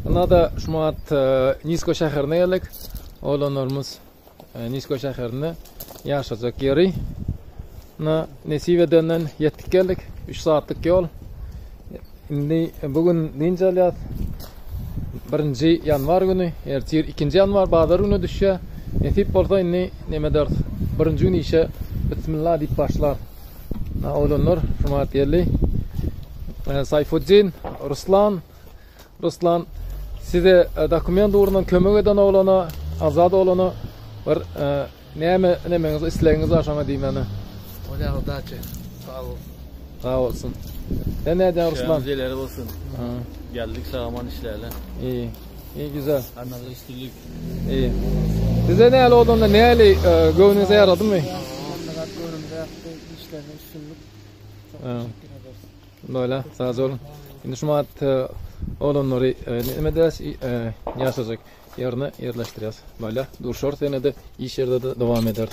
Buna da şumat Nisko şäherine geldik. Oğlanlarımız Nisko şäherine yaşayacak yeri. Nesive'den yettik geldik. 3 saatlik yol. Bugün ninjalyat 1 yanvar günü, ertir 2 yanvar bazar günü düşüyor. Netip bolsa inni neme dert 1 gün işe bismillah deyip başlar. Oğlanlar şumat yerli. Sayfuddin, Ruslan size dokument uğrundan kömek eden oğlana, azad oğlana bir nemeniz isleğiniz aşama diyeyim yani. Ola udaçı. Sağ ol. Sağ olsun. Sen nereden Ruslan? Şemzeleri olsun. Geldik sağaman işlerle. İyi. İyi güzel. Anadolu üstünlük. İyi. Size ne olduğunda ne hali gönlünüze yaradı mı? Gönlümde yaptı işlerine üstünlük. Çok teşekkür ederiz. Böyle sağ olun. Şimdi şu mat oğlanları nemedez yaşayacak yerine yerleştireceğiz. Böyle duruşur sene de iş yerde de devam eder.